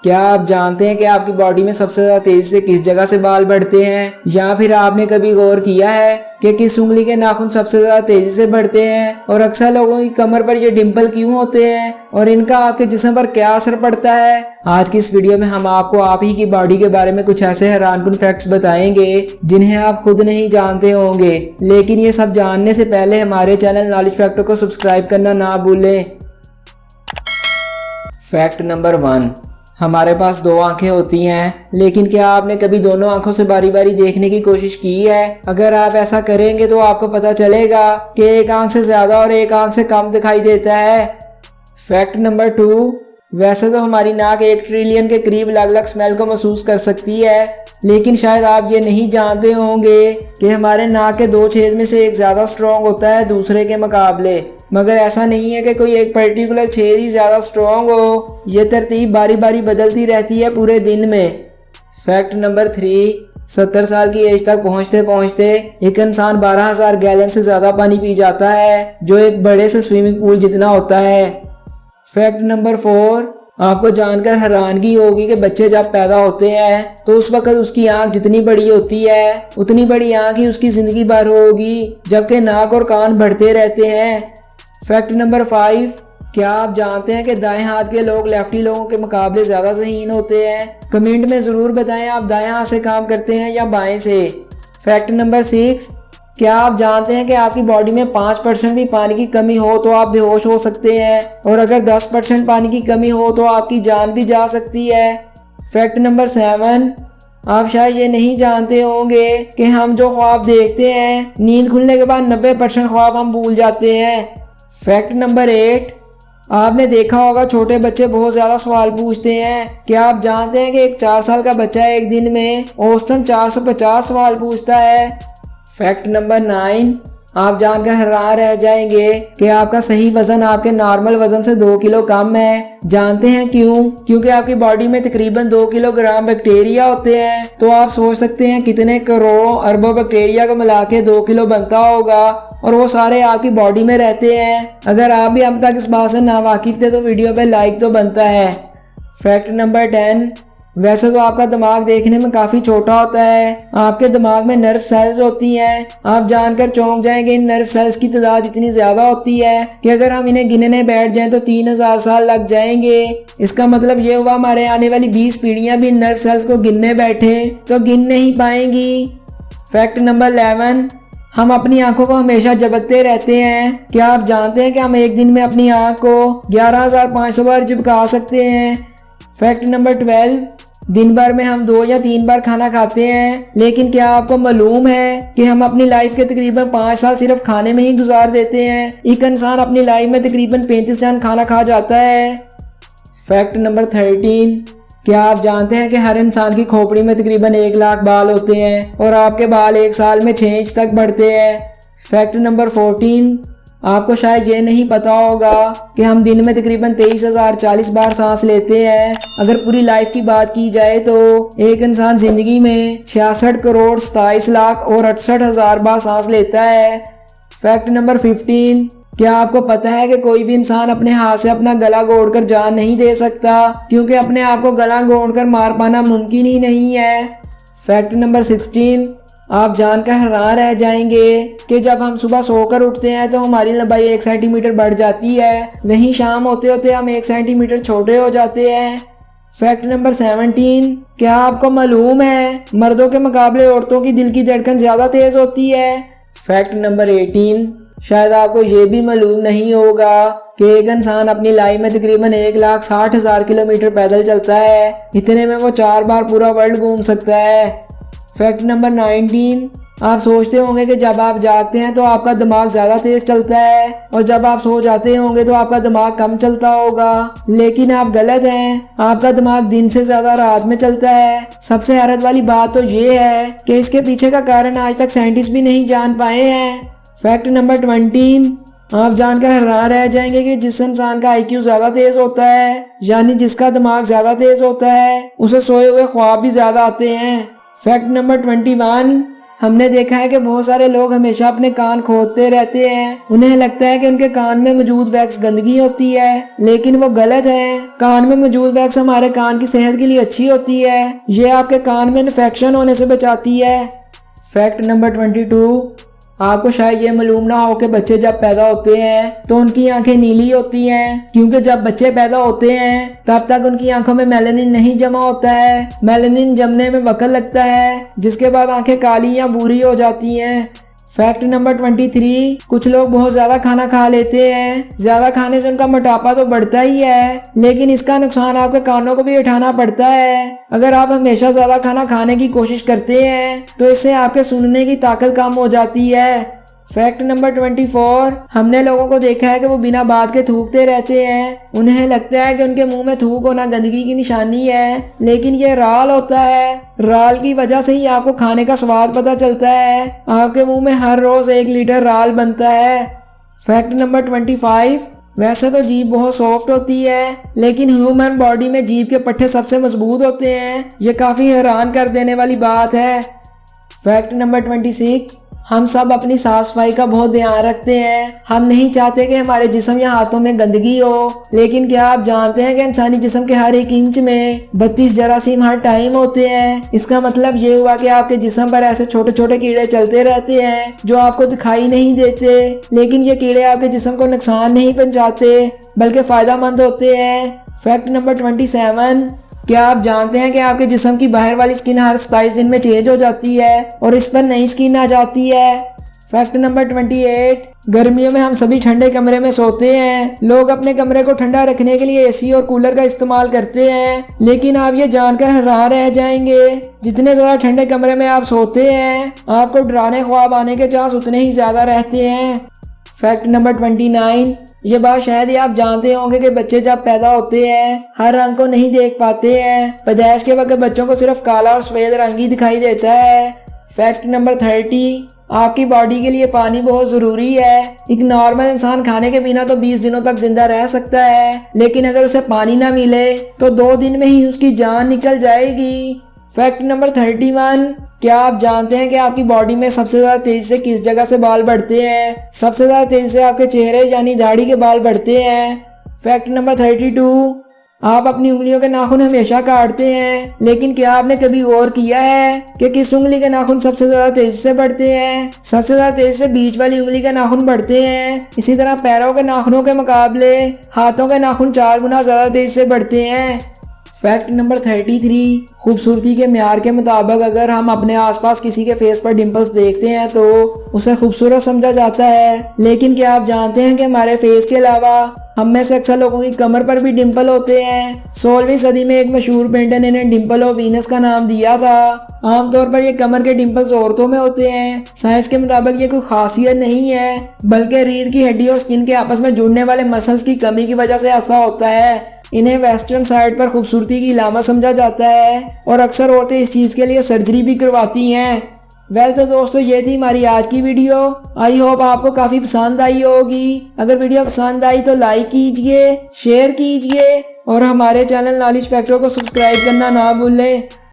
क्या आप जानते हैं कि आपकी बॉडी में सबसे ज्यादा तेजी से किस जगह से बाल बढ़ते हैं? या फिर आपने कभी गौर किया है कि किस उंगली के नाखून सबसे ज्यादा तेजी से बढ़ते हैं? और अक्सर लोगों की कमर पर ये डिंपल क्यों होते हैं और इनका आपके जिस्म पर क्या असर पड़ता है? आज की इस वीडियो में हम आपको आप ही की बॉडी के बारे में कुछ ऐसे हैरानकुन फैक्ट्स बताएंगे जिन्हें आप खुद नहीं जानते होंगे। लेकिन ये सब जानने से पहले हमारे चैनल नॉलेज फैक्टर को सब्सक्राइब करना ना भूलें। फैक्ट नंबर 1, हमारे पास दो आंखें होती हैं, लेकिन क्या आपने कभी दोनों आंखों से बारी बारी देखने की कोशिश की है? अगर आप ऐसा करेंगे तो आपको पता चलेगा कि एक आंख से ज्यादा और एक आंख से कम दिखाई देता है। फैक्ट नंबर 2, वैसे तो हमारी नाक 1 ट्रिलियन के करीब अलग अलग स्मेल को महसूस कर सकती है, लेकिन शायद आप ये नहीं जानते होंगे कि हमारे नाक के 2 छेद में से एक ज़्यादा स्ट्रॉन्ग होता है दूसरे के मुकाबले। मगर ऐसा नहीं है कि कोई एक पर्टिकुलर छेद ही ज़्यादा स्ट्रॉन्ग हो, ये तरतीब बारी बारी बदलती रहती है पूरे दिन में। फैक्ट नंबर 3, 70 साल की एज तक पहुँचते पहुँचते एक इंसान 12,000 गैलन से ज़्यादा पानी पी जाता है, जो एक बड़े से स्विमिंग पूल जितना होता है। फैक्ट नंबर 4, आपको जानकर हैरानगी होगी कि बच्चे जब पैदा होते हैं तो उस वक्त उसकी आंख जितनी बड़ी होती है उतनी बड़ी आंख ही उसकी जिंदगी भर होगी, जबकि नाक और कान बढ़ते रहते हैं। फैक्ट नंबर 5, क्या आप जानते हैं कि दाएं हाथ के लोग लेफ्टी लोगों के मुकाबले ज़्यादा ज़हीन होते हैं? कमेंट में ज़रूर बताएं आप दाएं हाथ से काम करते हैं या बाएं से। फैक्ट नंबर 6, क्या आप जानते हैं कि आपकी बॉडी में 5% भी पानी की कमी हो तो आप बेहोश हो सकते हैं, और अगर 10% पानी की कमी हो तो आपकी जान भी जा सकती है। फैक्ट नंबर 7, आप शायद ये नहीं जानते होंगे कि हम जो ख्वाब देखते हैं नींद खुलने के बाद 90% ख्वाब हम भूल जाते हैं। फैक्ट नंबर 8, आपने देखा होगा छोटे बच्चे बहुत ज़्यादा सवाल पूछते हैं। क्या आप जानते हैं कि एक 4 साल का बच्चा एक दिन में औसतन 450 सवाल पूछता है? फैक्ट नंबर 9, आप जानकर हैरान रह जाएंगे कि आपका सही वजन आपके नॉर्मल वजन से 2 किलो कम है। जानते हैं क्यों? क्योंकि आपकी बॉडी में तकरीबन 2 किलोग्राम बैक्टीरिया होते हैं। तो आप सोच सकते हैं कितने करोड़ों अरबों बैक्टीरिया को मिला के 2 किलो बनता होगा, और वो सारे आपकी बॉडी में रहते हैं। अगर आप भी अब तक इस बात से नावाकिफ थे तो वीडियो पे लाइक तो बनता है। फैक्ट नंबर 10, वैसे तो आपका दिमाग देखने में काफ़ी छोटा होता है। आपके दिमाग में नर्व सेल्स होती हैं। आप जानकर चौंक जाएंगे इन नर्व सेल्स की तादाद इतनी ज़्यादा होती है कि अगर हम इन्हें गिनने बैठ जाएं तो 3000 साल लग जाएंगे। इसका मतलब ये हुआ हमारे आने वाली 20 पीढ़ियाँ भी इन नर्व सेल्स को गिनने बैठे तो गिन नहीं पाएंगी। फैक्ट नंबर 11, हम अपनी आंखों को हमेशा झपकते रहते हैं। क्या आप जानते हैं कि हम एक दिन में अपनी आंख को 11,500 बार झपका सकते हैं? फैक्ट नंबर 12, दिन भर में हम 2 या 3 बार खाना खाते हैं, लेकिन क्या आपको मालूम है कि हम अपनी लाइफ के तकरीबन 5 साल सिर्फ खाने में ही गुजार देते हैं? एक इंसान अपनी लाइफ में तकरीबन 35 टन खाना खा जाता है। फैक्ट नंबर 13, क्या आप जानते हैं कि हर इंसान की खोपड़ी में तकरीबन 1 लाख बाल होते हैं और आपके बाल 1 साल में 6 इंच तक बढ़ते हैं। फैक्ट नंबर 14, आपको शायद ये नहीं पता होगा कि हम दिन में तकरीबन 23,040 बार सांस लेते हैं। अगर पूरी लाइफ की बात की जाए तो एक इंसान जिंदगी में 66 करोड़ 27 लाख और 68 हजार बार सांस लेता है। फैक्ट नंबर 15, क्या आपको पता है कि कोई भी इंसान अपने हाथ से अपना गला घोंटकर जान नहीं दे सकता, क्योंकि अपने आप को गला घोंटकर मार पाना मुमकिन ही नहीं है। फैक्ट नंबर 16, आप जानकर हैरान रह जाएंगे कि जब हम सुबह सोकर उठते हैं तो हमारी लंबाई 1 सेंटीमीटर बढ़ जाती है, वहीं शाम होते होते हम 1 सेंटीमीटर छोटे हो जाते हैं। फैक्ट नंबर 17, क्या आपको मालूम है मर्दों के मुकाबले औरतों की दिल की धड़कन ज़्यादा तेज़ होती है? फैक्ट नंबर 18, शायद आपको ये भी मालूम नहीं होगा कि एक इंसान अपनी लाइफ में तकरीबन 1,60,000 किलोमीटर पैदल चलता है। इतने में वो 4 बार पूरा वर्ल्ड घूम सकता है। फैक्ट नंबर 19, आप सोचते होंगे कि जब आप जागते हैं तो आपका दिमाग ज़्यादा तेज़ चलता है और जब आप सो जाते होंगे तो आपका दिमाग कम चलता होगा, लेकिन आप गलत हैं। आपका दिमाग दिन से ज़्यादा रात में चलता है। सबसे हैरत वाली बात तो ये है कि इसके पीछे का कारण आज तक साइंटिस्ट भी नहीं जान पाए हैं। फैक्ट नंबर 20, आप जानकर हैरान रह जाएंगे कि जिस इंसान का IQ ज़्यादा तेज़ होता है, यानी जिसका दिमाग ज़्यादा तेज़ होता है, उसे सोए हुए ख्वाब भी ज़्यादा आते हैं। फैक्ट नंबर 21, हमने देखा है कि बहुत सारे लोग हमेशा अपने कान खोदते रहते हैं। उन्हें लगता है कि उनके कान में मौजूद वैक्स गंदगी होती है, लेकिन वो गलत है। कान में मौजूद वैक्स हमारे कान की सेहत के लिए अच्छी होती है। ये आपके कान में इन्फेक्शन होने से बचाती है। फैक्ट नंबर 22, आपको शायद ये मालूम ना हो कि बच्चे जब पैदा होते हैं तो उनकी आंखें नीली होती हैं, क्योंकि जब बच्चे पैदा होते हैं तब तक उनकी आंखों में मेलानिन नहीं जमा होता है। मेलानिन जमने में वक्त लगता है, जिसके बाद आंखें काली या भूरी हो जाती हैं। फैक्ट नंबर 23, कुछ लोग बहुत ज्यादा खाना खा लेते हैं। ज्यादा खाने से उनका मोटापा तो बढ़ता ही है, लेकिन इसका नुकसान आपके कानों को भी उठाना पड़ता है। अगर आप हमेशा ज्यादा खाना खाने की कोशिश करते हैं तो इससे आपके सुनने की ताकत कम हो जाती है। फैक्ट नंबर 24, हमने लोगों को देखा है कि वो बिना बात के थूकते रहते हैं। उन्हें लगता है कि उनके मुंह में थूक होना गंदगी की निशानी है, लेकिन ये राल होता है। राल की वजह से ही आपको खाने का स्वाद पता चलता है। आपके मुंह में हर रोज 1 लीटर राल बनता है। फैक्ट नंबर 25, वैसे तो जीभ बहुत सॉफ्ट होती है, लेकिन ह्यूमन बॉडी में जीभ के पट्टे सबसे मजबूत होते हैं। ये काफी हैरान कर देने वाली बात है। फैक्ट नंबर 26, हम सब अपनी साफ सफाई का बहुत ध्यान रखते हैं। हम नहीं चाहते कि हमारे जिस्म या हाथों में गंदगी हो, लेकिन क्या आप जानते हैं कि इंसानी जिस्म के हर 1 इंच में 32 जरासीम हर टाइम होते हैं। इसका मतलब ये हुआ कि आपके जिस्म पर ऐसे छोटे छोटे कीड़े चलते रहते हैं जो आपको दिखाई नहीं देते, लेकिन ये कीड़े आपके जिस्म को नुकसान नहीं पहुंचाते बल्कि फायदेमंद होते हैं। फैक्ट नंबर 27, क्या आप जानते हैं कि आपके जिस्म की बाहर वाली स्किन हर 27 दिन में चेंज हो जाती है और इस पर नई स्किन आ जाती है। फैक्ट नंबर 28, गर्मियों में हम सभी ठंडे कमरे में सोते हैं। लोग अपने कमरे को ठंडा रखने के लिए एसी और कूलर का इस्तेमाल करते हैं, लेकिन आप ये जानकर हैरान रह जाएंगे, जितने ज्यादा ठंडे कमरे में आप सोते हैं आपको डरावने ख्वाब आने के चांस उतने ही ज्यादा रहते हैं। फैक्ट नंबर 29, ये बात शायद ही आप जानते होंगे कि बच्चे जब पैदा होते हैं हर रंग को नहीं देख पाते हैं। पैदाइश के वक्त बच्चों को सिर्फ काला और सफेद रंग ही दिखाई देता है। फैक्ट नंबर 30, आपकी बॉडी के लिए पानी बहुत जरूरी है। एक नॉर्मल इंसान खाने के बिना तो 20 दिनों तक जिंदा रह सकता है, लेकिन अगर उसे पानी ना मिले तो 2 दिन में ही उसकी जान निकल जाएगी। फैक्ट नंबर 31, क्या आप जानते हैं कि आपकी बॉडी में सबसे ज्यादा तेजी से किस जगह से बाल बढ़ते हैं? सबसे ज्यादा तेजी से आपके चेहरे यानी दाढ़ी के बाल बढ़ते हैं। फैक्ट नंबर 32, आप अपनी उंगलियों के नाखून हमेशा काटते हैं, लेकिन क्या आपने कभी गौर किया है कि किस उंगली के नाखून सबसे ज्यादा तेजी से बढ़ते हैं? सबसे ज्यादा तेजी से बीच वाली उंगली के नाखून बढ़ते हैं। इसी तरह पैरों के नाखूनों के मुकाबले हाथों के नाखून 4 गुना ज्यादा तेजी से बढ़ते हैं। फैक्ट नंबर 33, खूबसूरती के म्यार के मुताबिक अगर हम अपने आसपास किसी के फेस पर डिंपल्स देखते हैं तो उसे खूबसूरत समझा जाता है, लेकिन क्या आप जानते हैं कि हमारे फेस के अलावा हम में से अक्सर लोगों की कमर पर भी डिंपल होते हैं। 16वीं सदी में एक मशहूर पेंटर ने इन्हें डिंपल ऑफ वीनस का नाम दिया था। आमतौर पर ये कमर के डिंपल्स औरतों में होते हैं। साइंस के मुताबिक ये कोई खासियत नहीं है, बल्कि रीढ़ की हड्डी और स्किन के आपस में जुड़ने वाले मसल्स की कमी की वजह से ऐसा होता है। इन्हें वेस्टर्न साइड पर खूबसूरती की इलामत समझा जाता है और अक्सर औरतें इस चीज़ के लिए सर्जरी भी करवाती हैं। वेल तो दोस्तों, ये थी हमारी आज की वीडियो। आई होप आपको काफ़ी पसंद आई होगी। अगर वीडियो पसंद आई तो लाइक कीजिए, शेयर कीजिए और हमारे चैनल नॉलेज फैक्टर को सब्सक्राइब करना ना भूलें।